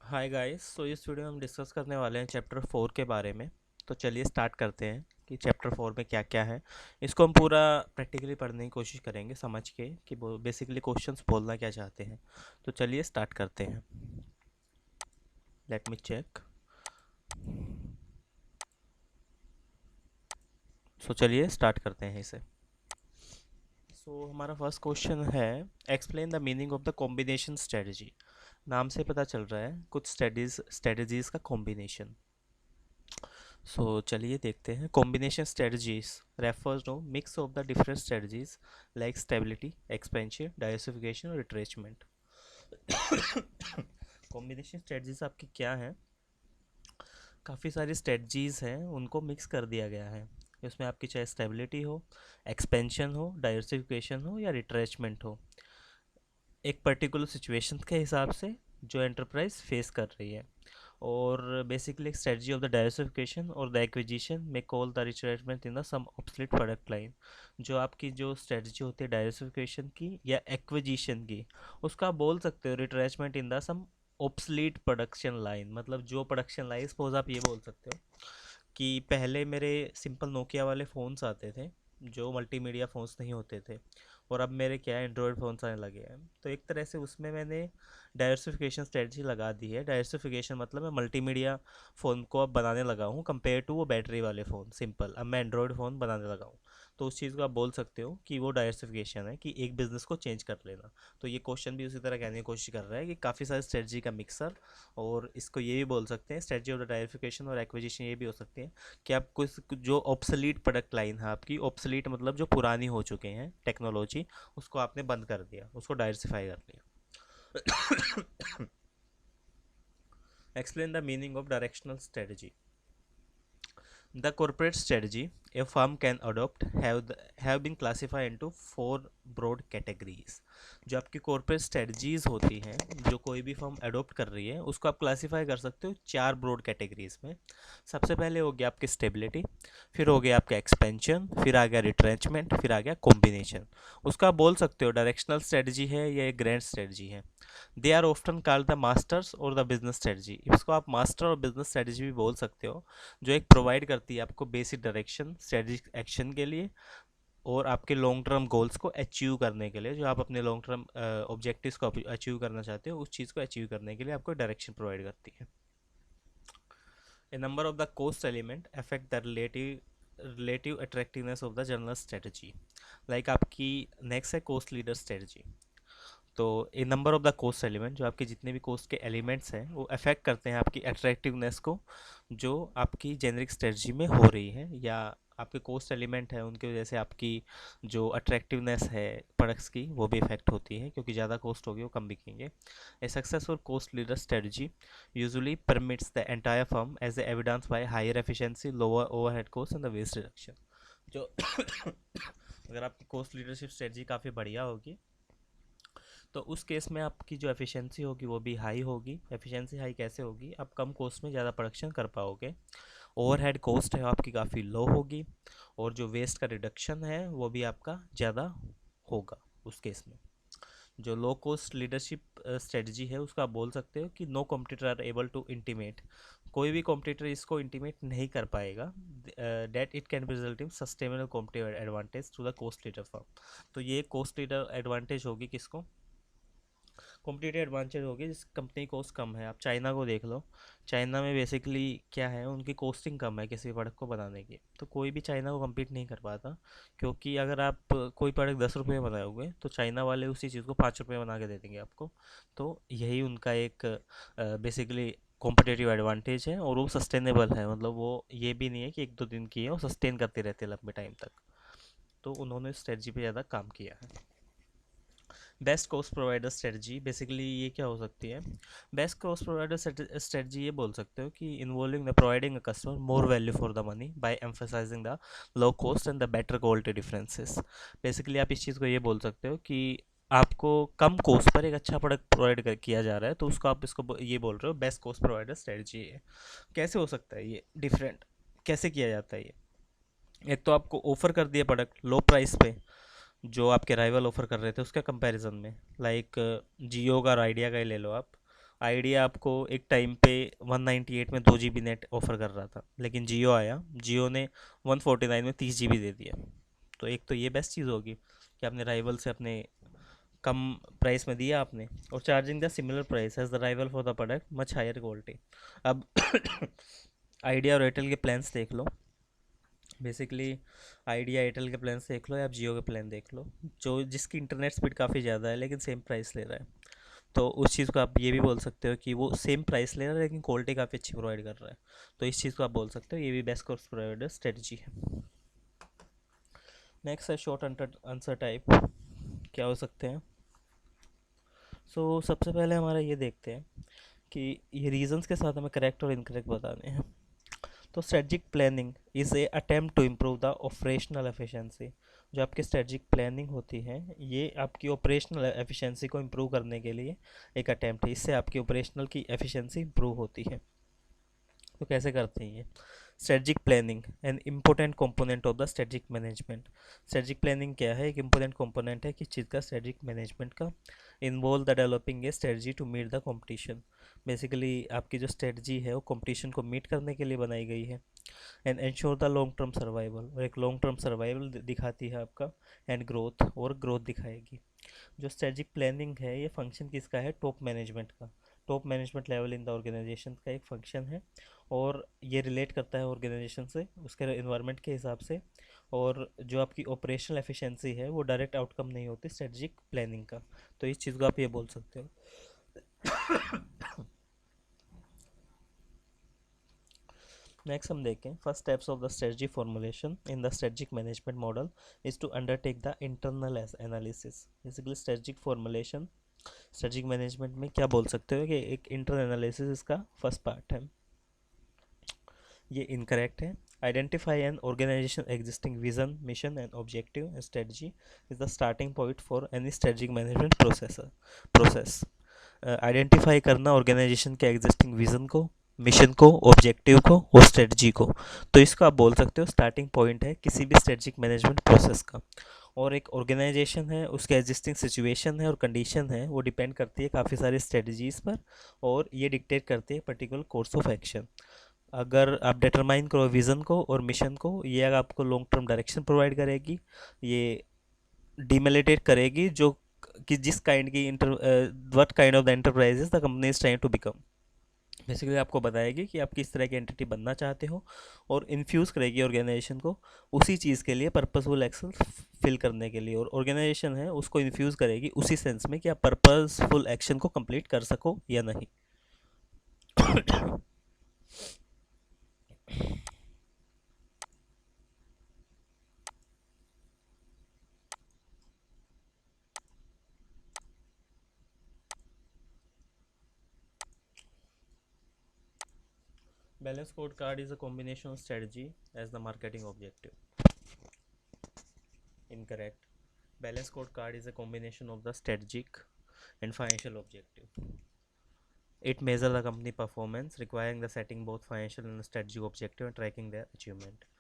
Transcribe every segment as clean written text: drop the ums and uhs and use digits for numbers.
Hi guys. इस video में हम डिस्कस करने वाले हैं चैप्टर 4 के बारे में। तो चलिए स्टार्ट करते हैं कि चैप्टर 4 में क्या क्या है। इसको हम पूरा प्रैक्टिकली पढ़ने की कोशिश करेंगे, समझ के कि वो बेसिकली क्वेश्चंस बोलना क्या चाहते हैं। तो चलिए स्टार्ट करते हैं। Let me check. चलिए स्टार्ट करते हैं इसे। हमारा फर्स्ट क्वेश्चन है, explain the meaning of the combination strategy. नाम से पता चल रहा है कुछ स्ट्रेटजीज का कॉम्बिनेशन। चलिए देखते हैं। Combination strategies refers to mix of the different strategies like stability, expansion, diversification और रिट्रेसमेंट। कॉम्बिनेशन स्ट्रेटजीज आपकी क्या है? काफ़ी सारी स्ट्रेटजीज हैं, उनको मिक्स कर दिया गया है। इसमें आपकी चाहे स्टेबिलिटी हो, एक्सपेंशन हो, डाइवर्सिफिकेशन हो या रिट्रेसमेंट हो, एक पर्टिकुलर सिचुएशन के हिसाब से जो एंटरप्राइज फेस कर रही है। और basically strategy of the diversification और द एक्विजिशन में call the retracement in the some obsolete product line. जो आपकी जो स्ट्रेटजी होती है डाइवर्सिफिकेशन की या एक्विजिशन की, उसका आप बोल सकते हो retracement in the some obsolete production line. मतलब जो प्रोडक्शन लाइन, सपोज आप ये बोल सकते हो कि पहले मेरे सिंपल नोकिया वाले फ़ोन्स आते थे जो मल्टीमीडिया फ़ोन्स नहीं होते थे, और अब मेरे क्या है एंड्रॉयड फ़ोन्स आने लगे हैं। तो एक तरह से उसमें मैंने डाइवर्सिफिकेशन स्ट्रेटजी लगा दी है। डाइवर्सिफिकेशन मतलब मैं मल्टीमीडिया फ़ोन को अब बनाने लगा हूँ कंपेयर टू वो बैटरी वाले फ़ोन सिंपल। अब मैं एंड्रॉयड फ़ोन बनाने लगा हूँ। तो उस चीज़ को आप बोल सकते हो कि वो डाइवर्सिफिकेशन है, कि एक बिज़नेस को चेंज कर लेना। तो ये क्वेश्चन भी उसी तरह कहने की कोशिश कर रहा है कि काफ़ी सारे स्ट्रेटजी का मिक्सर। और इसको ये भी बोल सकते हैं स्ट्रेटजी ऑफ द डाइवर्सिफिकेशन और एक्विजिशन, ये भी हो सकती है कि आप कुछ जो ऑब्सोलीट प्रोडक्ट लाइन है आपकी, ऑब्सोलीट मतलब जो पुरानी हो चुके हैं टेक्नोलॉजी, उसको आपने बंद कर दिया, उसको डाइवर्सिफाई कर लिया। Explain the meaning of directional strategy. The corporate strategy a firm can adopt have been classified into four broad categories. जो आपकी कॉर्पोरेट स्ट्रेटजीज होती हैं, जो कोई भी फर्म अडोप्ट कर रही है, उसको आप क्लासीफाई कर सकते हो चार ब्रॉड कैटेगरीज में। सबसे पहले हो गया आपकी स्टेबिलिटी, फिर हो गया आपका एक्सपेंशन, फिर आ गया रिट्रेंचमेंट, फिर आ गया कॉम्बिनेशन। उसका आप बोल सकते हो डायरेक्शनल स्ट्रेटजी है या एक ग्रैंड स्ट्रेटजी है। They are often called the masters और द बिजनेस स्ट्रेटजी। इसको आप मास्टर और बिजनेस स्ट्रेटजी भी बोल सकते हो, जो एक प्रोवाइड करती है आपको बेसिक डायरेक्शन स्ट्रेटेजिक एक्शन के लिए और आपके लॉन्ग टर्म गोल्स को अचीव करने के लिए। जो आप अपने लॉन्ग टर्म ऑब्जेक्टिव्स को अचीव करना चाहते हो, उस चीज़ को अचीव करने के लिए आपको डायरेक्शन प्रोवाइड करती है। A number of the cost element affect the relative attractiveness of the general strategy. Like आपकी नेक्स्ट है कोस्ट लीडर स्ट्रेटजी। तो a number of the cost element, जो आपके जितने भी कोस्ट के एलिमेंट्स हैं वो अफेक्ट करते हैं आपकी अट्रैक्टिवनेस को, जो आपकी जेनरिक स्ट्रेटजी में हो रही है। या आपके कोस्ट एलिमेंट है, उनकी वजह से आपकी जो अट्रैक्टिवनेस है प्रोडक्ट्स की, वो भी इफेक्ट होती है, क्योंकि ज़्यादा कोस्ट होगी वो कम बिकेंगे। A successful cost leader strategy usually permits the entire firm as evidence by higher efficiency, lower overhead cost and the waste reduction. जो अगर आपकी कोस्ट लीडरशिप स्ट्रेटजी काफ़ी बढ़िया होगी, तो उस केस में आपकी जो एफिशिएंसी होगी वो भी हाई होगी। एफिशिएंसी हाई कैसे होगी? आप कम कॉस्ट में ज़्यादा प्रोडक्शन कर पाओगे। ओवरहेड कॉस्ट है आपकी काफ़ी लो होगी, और जो वेस्ट का रिडक्शन है वो भी आपका ज़्यादा होगा उस केस में। जो लो कॉस्ट लीडरशिप स्ट्रेटजी है, उसका आप बोल सकते हो कि no competitor are able to imitate. कोई भी कॉम्पिटिटर इसको इंटीमेट नहीं कर पाएगा। That it can be result in sustainable competitive advantage to the cost leader firm. तो ये कॉस्ट लीडर एडवांटेज होगी किसको? कॉम्पिटिटिव एडवांटेज होगी जिस कंपनी कॉस्ट कम है। आप चाइना को देख लो। चाइना में बेसिकली क्या है, उनकी कॉस्टिंग कम है किसी प्रोडक्ट को बनाने की, तो कोई भी चाइना को कम्पीट नहीं कर पाता। क्योंकि अगर आप कोई प्रोडक्ट 10 रुपये में बनाओगे तो चाइना वाले उसी चीज़ को 5 रुपये बना के दे देंगे आपको। तो यही उनका एक बेसिकली कॉम्पिटिटिव एडवांटेज है, और वो सस्टेनेबल है। मतलब वो ये भी नहीं है कि एक दो दिन की है, वो सस्टेन करते रहते हैं लंबे टाइम तक। तो उन्होंने स्ट्रेटजी पे ज़्यादा काम किया है। Best cost provider strategy, basically ये क्या हो सकती है? बेस्ट कॉस्ट प्रोवाइडर स्ट्रेटजी ये बोल सकते हो कि involving the providing a customer more value for the money by emphasising the low cost and the better quality differences. Basically आप इस चीज़ को ये बोल सकते हो कि आपको कम कॉस्ट पर एक अच्छा प्रोडक्ट प्रोवाइड किया जा रहा है, तो उसको आप ये बोल रहे हो बेस्ट कॉस्ट प्रोवाइडर स्ट्रेटजी है। कैसे हो सकता है ये डिफरेंट? कैसे किया जाता है ये? एक तो आपको ऑफर कर दिया प्रोडक्ट लो प्राइस पे, जो आपके राइवल ऑफर कर रहे थे उसके कंपैरिजन में। लाइक जियो का और आइडिया का ही ले लो आप। आइडिया आपको एक टाइम पे 198 में 2 GB नेट ऑफर कर रहा था, लेकिन जियो आया, जियो ने 149 में 30 GB दे दिया। तो एक तो ये बेस्ट चीज़ होगी कि आपने राइवल से अपने कम प्राइस में दिया आपने, और charging the similar price as the rival for the product much higher quality. अब आइडिया और एयरटेल के प्लान्स देख लो। बेसिकली आइडिया एयरटेल के प्लान्स देख लो या आप जियो के प्लान देख लो, जो जिसकी इंटरनेट स्पीड काफ़ी ज़्यादा है लेकिन सेम प्राइस ले रहा है। तो उस चीज़ को आप ये भी बोल सकते हो कि वो सेम प्राइस ले रहा है लेकिन क्वालिटी काफ़ी अच्छी प्रोवाइड कर रहा है। तो इस चीज़ को आप बोल सकते हो ये भी बेस्ट कोर्स प्रोवाइडर स्ट्रेटजी है। नेक्स्ट है शॉर्ट आंसर टाइप, क्या हो सकते हैं। सबसे पहले हमारा ये देखते हैं कि ये रीजंस के साथ हमें करेक्ट और इनकरेक्ट बताने हैं। तो strategic planning is a attempt to improve the operational efficiency. जो आपकी स्ट्रेटजिक प्लानिंग होती है ये आपकी ऑपरेशनल एफिशिएंसी को इम्प्रूव करने के लिए एक अटेम्प्ट है, इससे आपकी ऑपरेशनल की एफिशिएंसी इम्प्रूव होती है। तो कैसे करते हैं ये strategic planning, an important component of the strategic management. Strategic planning क्या है, एक इम्पोर्टेंट कंपोनेंट है किस चीज़ का, स्ट्रेटजिक मैनेजमेंट का। Involve the developing a strategy to meet the competition. Basically आपकी जो स्ट्रेटजी है वो कंपटीशन को मीट करने के लिए बनाई गई है। And ensure the long term survival, और एक लॉन्ग टर्म सर्वाइवल दिखाती है आपका, एंड ग्रोथ, और ग्रोथ दिखाएगी। जो स्ट्रेटजिक प्लानिंग है ये फंक्शन किसका है, टॉप मैनेजमेंट का। Top management level in the organisation का एक फंक्शन है, और ये रिलेट करता है ऑर्गेनाइजेशन से उसके इन्वायरमेंट के हिसाब से। और जो आपकी ऑपरेशनल एफिशिएंसी है वो डायरेक्ट आउटकम नहीं होती स्ट्रेटजिक प्लानिंग का। तो इस चीज़ को आप ये बोल सकते हो। नेक्स्ट हम देखें first steps of the strategy formulation in the strategic management model is to undertake the internal analysis. Basically strategic formulation strategic management में क्या बोल सकते हो कि एक इंटरनल एनालिसिस इसका फर्स्ट पार्ट है। ये इनकरेक्ट है। Identify an organisation existing vision, mission and objective and strategy is the starting point for any strategic management process. Identify करना ऑर्गेनाइजेशन के एग्जिस्टिंग विजन को, मिशन को, ऑब्जेक्टिव को और स्ट्रेटजी को। तो इसको आप बोल सकते हो स्टार्टिंग पॉइंट है किसी भी स्ट्रेटजिक मैनेजमेंट प्रोसेस का। और एक ऑर्गेनाइजेशन है उसके एग्जिस्टिंग सिचुएशन है और कंडीशन है वो डिपेंड करती है काफ़ी सारी स्ट्रेटजीज पर, और ये डिक्टेट करती है पर्टिकुलर कोर्स ऑफ एक्शन। अगर आप डिटरमाइन करो विज़न को और मिशन को, ये अगर आपको लॉन्ग टर्म डायरेक्शन प्रोवाइड करेगी, ये डिमेलिटेट करेगी जो कि जिस काइंड की inter what kind of the enterprises the company is trying to become. Basically आपको बताएगी कि आप किस तरह की एंटिटी बनना चाहते हो, और इन्फ्यूज़ करेगी ऑर्गेनाइजेशन को उसी चीज़ के लिए, पर्पसफुल एक्शन फिल करने के लिए। और ऑर्गेनाइजेशन है उसको इन्फ्यूज़ करेगी उसी सेंस में कि आप पर्पसफुल एक्शन को कंप्लीट कर सको या नहीं। Balance scorecard is a combination of strategy as the marketing objective. Incorrect. Balance scorecard is a combination of the strategic and financial objective. It measures the company performance, requiring the setting both financial and strategic objective and tracking their achievement.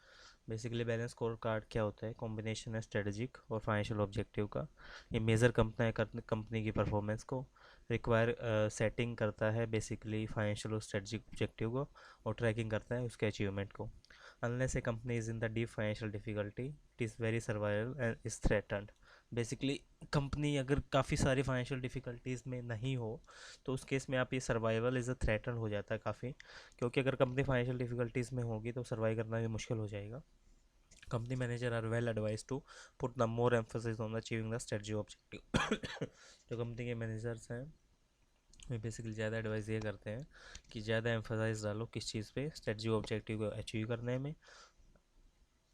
Basically balance score card क्या होता है, combination है strategic और financial objective का। ये measure company की performance को, require setting करता है बेसिकली फाइनेंशियल और स्ट्रेटजिक ऑब्जेक्टिव को, और ट्रैकिंग करता है उसके अचीवमेंट को। Unless A company is in the deep financial difficulty it is very survival and is threatened. Basically company अगर काफ़ी सारी फाइनेंशियल डिफिकल्टीज़ में नहीं हो तो उस केस में आप ये सर्वाइवल इज़ अ थ्रेटन हो जाता है काफ़ी, क्योंकि अगर कंपनी फाइनेंशियल डिफिकल्टीज़ में होगी तो सर्वाइव करना भी मुश्किल हो जाएगा। Company manager are well advised to put the more emphasis on achieving the strategy objective. जो कंपनी के मैनेजर्स हैं वे बेसिकली ज़्यादा एडवाइस ये करते हैं कि ज़्यादा एम्फोसाइज डालो किस चीज़ पे, स्ट्रेटजी ऑब्जेक्टिव को अचीव करने में,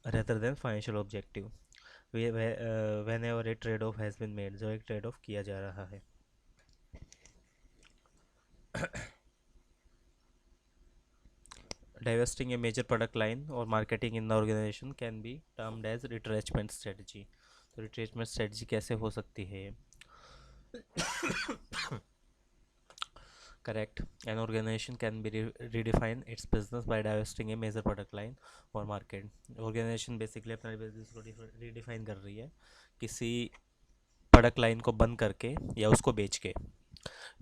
rather than financial objective. When ever A trade off has been made, जो एक ट्रेड ऑफ किया जा रहा है। Divesting a major product line or marketing in the organization can be termed as retrenchment strategy. तो retrenchment strategy कैसे हो सकती है? Correct. An organization can be redefine its business by divesting a major product line or market. Organization basically अपना business को redefine कर रही है किसी प्रोडक्ट लाइन को बंद करके या उसको बेच के।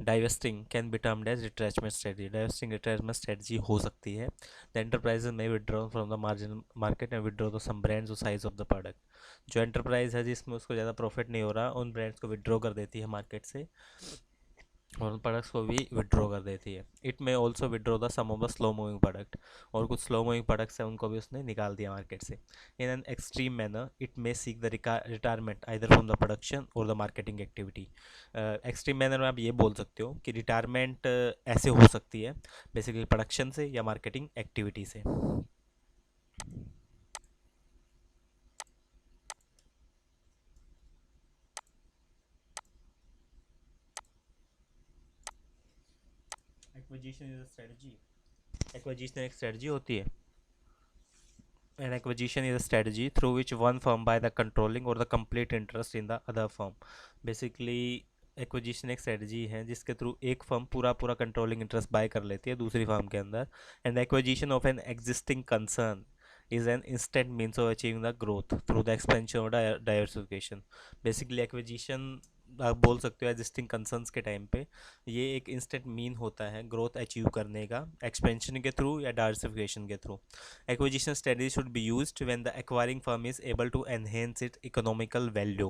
Divesting can be termed as retrenchment strategy, divesting retrenchment strategy हो सकती है. द एंटरप्राइजेज में withdraw from the margin market and withdraw the some brands और साइज ऑफ द प्रोडक्ट. जो एंटरप्राइज है जिसमें उसको ज़्यादा प्रॉफिट नहीं हो रहा, उन ब्रांड्स को विड्रॉ कर देती है मार्केट से और उन प्रोडक्ट्स को भी विड्रॉ कर देती है. इट में also withdraw the some of the slow moving product, और कुछ स्लो मूविंग प्रोडक्ट्स हैं उनको भी उसने निकाल दिया मार्केट से. In an extreme manner it may seek the retirement either from the production और the marketing activity. Extreme manner में आप ये बोल सकते हो कि रिटायरमेंट ऐसे हो सकती है बेसिकली प्रोडक्शन से या मार्केटिंग एक्टिविटी से. Acquisition is a strategy. Acquisition एक स्ट्रेटजी होती है. An acquisition is a strategy through which one firm buy the controlling or the complete interest in the other firm. Basically acquisition एक strategy है जिसके through एक firm पूरा पूरा controlling interest by कर लेती है दूसरी फर्म के अंदर. And acquisition of an existing concern is an instant means of achieving the growth through the expansion और डाइवर्सिफिकेशन. बेसिकली एक्विजिशन आप बोल सकते हो एग्जिस्टिंग कंसर्न्स के टाइम पे ये एक इंस्टेंट मीन होता है ग्रोथ अचीव करने का एक्सपेंशन के थ्रू या डाइवर्सिफिकेशन के through. Acquisition strategy should be used when the acquiring firm is able to enhance its economical value.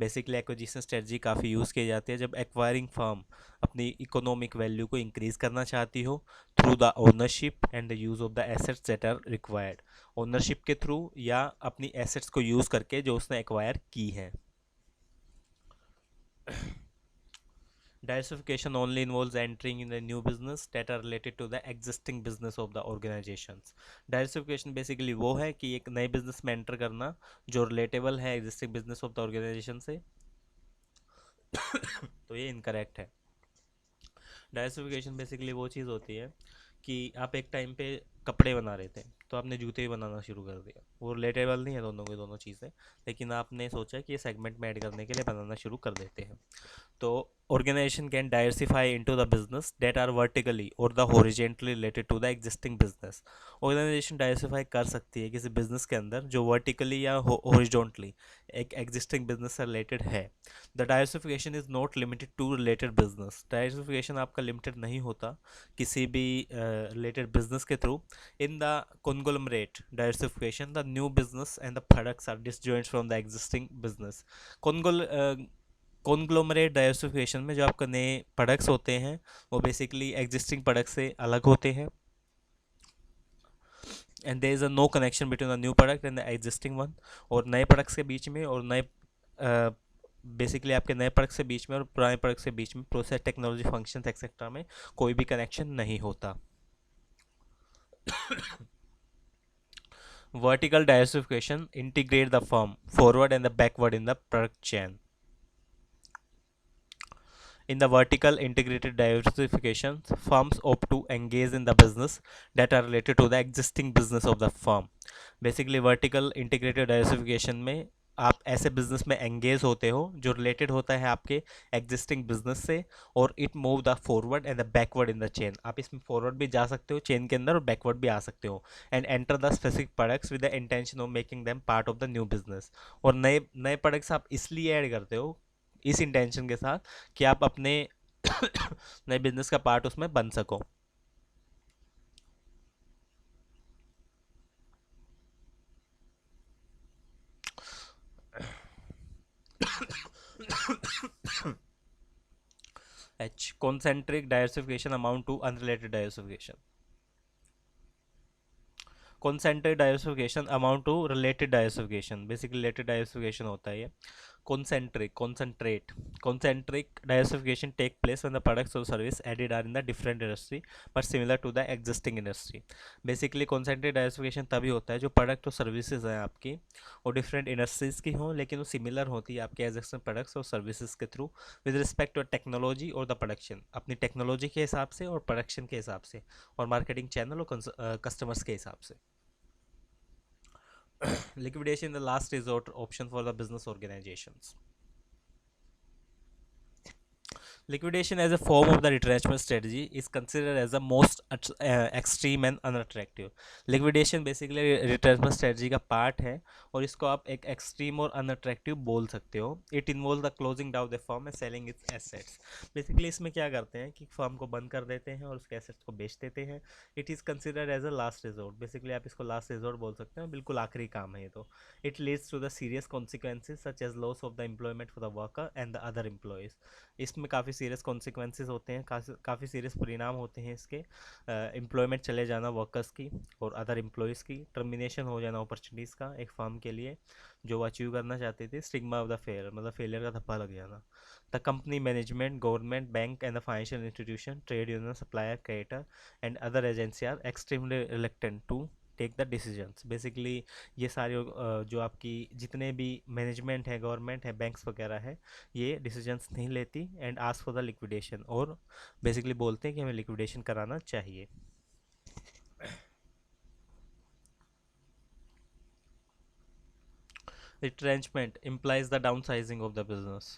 Basically acquisition strategy काफ़ी यूज़ की जाती है जब acquiring firm अपनी economic value को increase करना चाहती हो through the ownership and the use of the assets that are required. ownership के थ्रू या अपनी assets को यूज़ करके जो उसने acquire की हैं. Diversification only involves entering in a new business that are related to the existing business of the organizations. Diversification basically वो है कि एक नए बिजनेस में एंटर करना जो रिलेटेबल है existing business of the organisation से. तो ये इनकरेक्ट है. डाइवर्सिफिकेशन बेसिकली वो चीज़ होती है कि आप एक टाइम पे कपड़े बना रहे थे तो आपने जूते भी बनाना शुरू कर दिया. वो रिलेटेबल नहीं है दोनों की दोनों चीज़ें, लेकिन आपने सोचा कि ये सेगमेंट में ऐड करने के लिए बनाना शुरू कर देते हैं. तो organization can diversify into the business that are vertically or the horizontally related to the existing business. organization diversify कर सकती है किसी business के अंदर जो vertically या horizontally एक existing business से related है. the diversification is not limited to related business. diversification आपका limited नहीं होता किसी भी related business के through. in the conglomerate diversification the new business and the products are disjoint from the existing business. Conglomerate diversification में जो आपके नए प्रोडक्ट्स होते हैं वो बेसिकली एग्जिस्टिंग प्रोडक्ट से अलग होते हैं and there is a no connection between the new product and the existing one. और नए प्रोडक्ट्स के बीच में और नए बेसिकली आपके नए प्रोडक्ट से बीच में और पुराने प्रोडक्ट से बीच में प्रोसेस टेक्नोलॉजी फंक्शन एक्सेट्रा में कोई भी कनेक्शन नहीं होता. Vertical diversification integrate the firm forward and the backward in the product chain. In the vertical integrated diversification, firms opt to engage in the business that are related to the existing business of the firm. Basically, vertical integrated diversification में आप ऐसे business में engage होते हो जो related होता है आपके एग्जिस्टिंग बिजनेस से और it move the forward and the backward in the chain. आप इसमें फॉरवर्ड भी जा सकते हो चेन के अंदर और बैकवर्ड भी आ सकते हो and enter the specific products with the intention of making them part of the new business. और नए नए प्रोडक्ट्स आप इसलिए ऐड करते हो इस इंटेंशन के साथ कि आप अपने नए बिजनेस का पार्ट उसमें बन सको. H. Concentric diversification amount to unrelated diversification. Concentric diversification amount to related diversification. Basically related diversification होता है ये. Concentric diversification take place when the products or service added are in the different industry but similar to the existing industry. Basically concentric diversification तभी होता है जो product और services हैं आपकी वो डिफरेंट इंडस्ट्रीज की हों लेकिन वो सिमिलर होती है आपके एग्जिस्टिंग प्रोडक्ट्स और सर्विसेज के through with respect to technology और द प्रोडक्शन. अपनी टेक्नोलॉजी के हिसाब से और प्रोडक्शन के हिसाब से और मार्केटिंग चैनल और कस्टमर्स के हिसाब से. Liquidation the last resort option for the business organizations. Liquidation as a form of the retrenchment strategy is considered as the most extreme and unattractive. Liquidation basically retrenchment strategy का part है और इसको आप एक extreme और unattractive बोल सकते हो. It involve the closing down the firm and selling its assets. Basically इसमें क्या करते हैं कि फर्म को बंद कर देते हैं और उसके एसेट्स को बेच देते हैं. It is considered as a last resort. Basically आप इसको लास्ट रिजोर्ट बोल सकते हैं, बिल्कुल आखिरी काम है ये तो. It leads to the serious consequences such as loss of the employment for the worker and the other employees. इसमें काफ़ी सीरियस कॉन्सिक्वेंसेज होते हैं, काफ़ी सीरियस परिणाम होते हैं इसके. एम्प्लॉयमेंट चले जाना वर्कर्स की और अदर एम्प्लॉयज़ की, टर्मिनेशन हो जाना अपॉर्चुनिटीज़ का एक फर्म के लिए जो वो अचीव करना चाहते थे, स्टिग्मा ऑफ द फेयर मतलब फेलियर का धब्बा लग जाना. The company management, government, bank and the financial institution, trade union, supplier, creditor and other agency are extremely reluctant to take the decisions. Basically ये सारे जो आपकी जितने भी मैनेजमेंट है, गवर्नमेंट है, बैंक्स वगैरह है, ये डिसीजंस नहीं लेती and ask for the liquidation, और बेसिकली बोलते हैं कि हमें लिक्विडेशन कराना चाहिए. Retrenchment implies the downsizing of the business.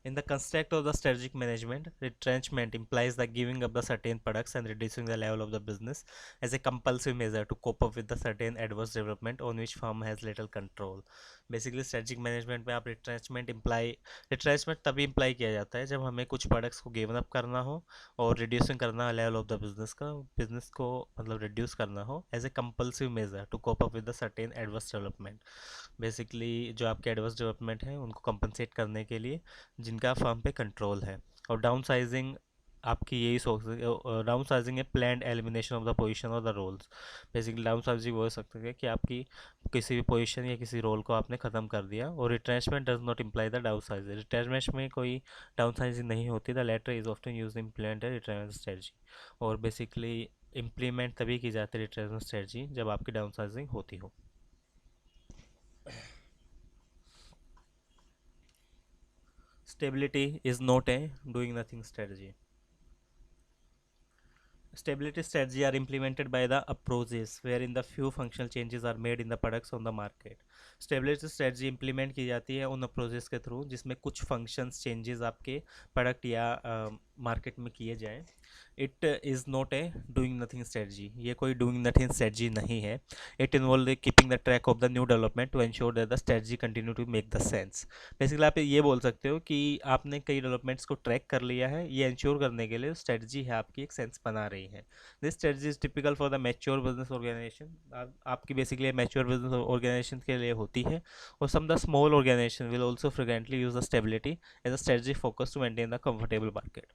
In the construct of the strategic management, retrenchment implies the giving up the certain products and reducing the level of the business as a compulsive measure to cope up with the certain adverse development on which firm has little control. Basically strategic management में आप retrenchment तभी imply किया जाता है जब हमें कुछ products को given up करना हो और reducing करना level of the business को मतलब reduce करना हो as a compulsive measure to cope up with the certain adverse development. Basically जो आपके एडवर्स डेवलपमेंट हैं उनको कंपनसेट करने के लिए जिनका फर्म पे कंट्रोल है. और डाउन साइजिंग आपकी यही सोच, डाउन साइजिंग है planned elimination of the position और the roles. Basically downsizing वो हो सकता है कि आपकी किसी भी पोजीशन या किसी रोल को आपने ख़त्म कर दिया. और retrenchment does not imply the downsizing. Retrenchment में कोई डाउन साइजिंग नहीं होती. The latter is often use implement retrenchment strategy. और बेसिकली इम्प्लीमेंट तभी की जाती है रिट्रेंचमेंट स्ट्रेटजी जब आपकी डाउन साइजिंग होती हो. Stability is not a doing nothing strategy. Stability strategy are implemented by the approaches wherein the few functional changes are made in the products on the market. Stability strategy implement की जाती है उन approaches के through जिसमें कुछ functions changes आपके product या market में किए जाएं. It is not a doing nothing strategy. ये कोई डूइंग नथिंग स्ट्रेटजी नहीं है. It involve keeping the track of the new development to ensure that the strategy continue to make the sense. Basically आप ये बोल सकते हो कि आपने कई डेवलपमेंट्स को ट्रैक कर लिया है, ये इंश्योर करने के लिए स्ट्रेटजी है आपकी एक सेंस बना रही है. This strategy is typical for the mature business organization. आपकी बेसिकली मैच्योर बिजनेस ऑर्गेनाइजेशन के लिए होती है. और some the small organization will also frequently use the stability as a strategy focus to maintain the comfortable market.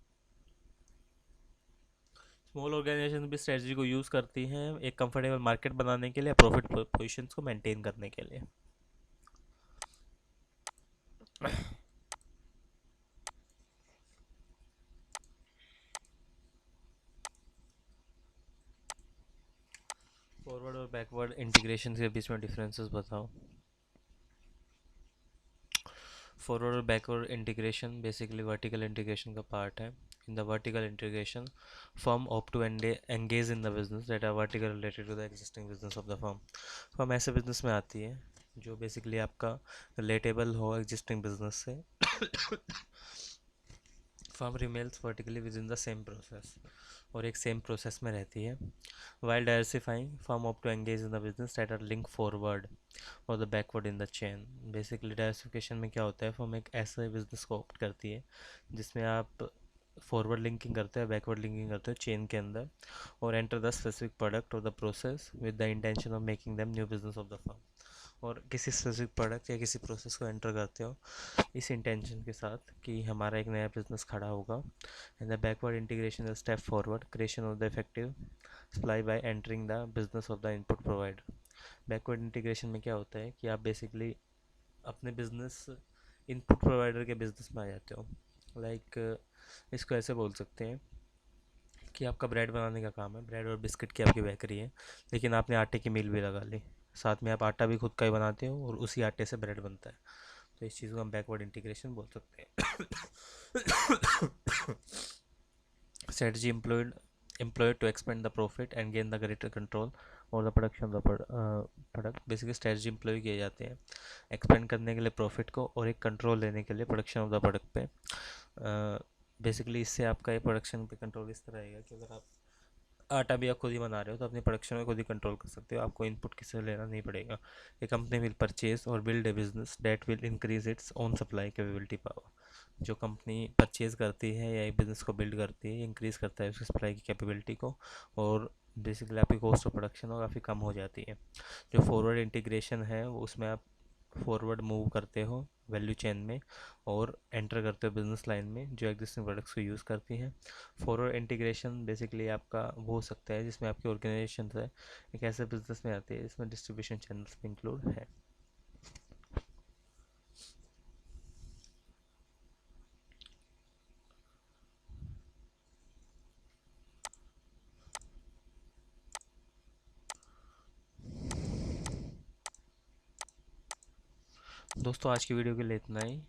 Small organization भी strategy को use करती हैं एक कंफर्टेबल मार्केट बनाने के लिए, प्रॉफिट पोजीशंस को मेंटेन करने के लिए. फॉरवर्ड और बैकवर्ड इंटीग्रेशन के बीच में डिफरेंसेस बताओ. फॉरवर्ड और backward integration basically vertical integration का पार्ट है. In the vertical integration firm opt to engage in the business that are vertical related to the existing business of the firm. Firm ऐसे business में आती है जो basically आपका relatable हो existing business से. Firm remains vertically within the same process और एक सेम प्रोसेस में रहती है. While diversifying firm opt to engage in the business that are link forward और the backward in the chain. Basically diversification में क्या होता है, फर्म एक ऐसे बिजनेस को ऑप्ट करती है जिसमें आप फॉरवर्ड लिंकिंग करते हैं, बैकवर्ड लिंकिंग करते हो चेन के अंदर, और एंटर द स्पेसिफिक प्रोडक्ट और the process with the intention of making them new business of the firm. और किसी स्पेसिफिक प्रोडक्ट या किसी प्रोसेस को एंटर करते हो इस इंटेंशन के साथ कि हमारा एक नया बिजनेस खड़ा होगा. And the backward integration is step forward creation of the effective supply bye entering the business of the input provider. Backward integration में क्या होता है कि आप बेसिकली अपने बिजनेस इनपुट प्रोवाइडर के बिजनेस में आ जाते हो. लाइक इसको ऐसे बोल सकते हैं कि आपका ब्रेड बनाने का काम है, ब्रेड और बिस्किट की आपकी बेकरी है, लेकिन आपने आटे की मिल भी लगा ली, साथ में आप आटा भी खुद का ही बनाते हो और उसी आटे से ब्रेड बनता है. तो इस चीज़ को हम बैकवर्ड इंटीग्रेशन बोल सकते हैं. Strategy employed employed to expand the profit and gain the greater control over the production of the product. Basically strategy employ किए जाते हैं एक्सपेंड करने के लिए प्रॉफिट को और एक कंट्रोल लेने के लिए प्रोडक्शन ऑफ द प्रोडक्ट पे। बेसिकली इससे आपका ये प्रोडक्शन पे कंट्रोल इस तरह रहेगा कि अगर आप आटा भी आप खुद ही बना रहे हो तो अपनी प्रोडक्शन में खुद ही कंट्रोल कर सकते हो, आपको इनपुट किसी से लेना नहीं पड़ेगा। ए कंपनी विल परचेज और build a business that will increase its own supply capability power. जो कंपनी परचेज करती है या एक बिज़नेस को बिल्ड करती है, इंक्रीज़ करता है उसकी सप्लाई की कैपेबिलिटी को, और बेसिकली आपकी कॉस्ट ऑफ प्रोडक्शन और काफ़ी कम हो जाती है। जो फॉरवर्ड इंटीग्रेशन है वो उसमें आप फॉरवर्ड मूव करते हो वैल्यू चेन में और एंटर करते हो बिजनेस लाइन में जो एग्जिस्टिंग प्रोडक्ट्स को यूज़ करती हैं। फॉरवर्ड इंटीग्रेशन बेसिकली आपका वो हो सकता है जिसमें आपकी ऑर्गेनाइजेशन है एक ऐसे बिजनेस में आती है जिसमें डिस्ट्रीब्यूशन चैनल्स भी इंक्लूड है। दोस्तों आज की वीडियो के लिए इतना ही,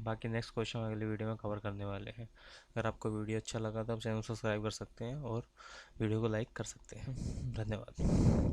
बाकी नेक्स्ट क्वेश्चन अगले वीडियो में कवर करने वाले हैं। अगर आपको वीडियो अच्छा लगा तो आप चैनल सब्सक्राइब कर सकते हैं और वीडियो को लाइक कर सकते हैं। धन्यवाद।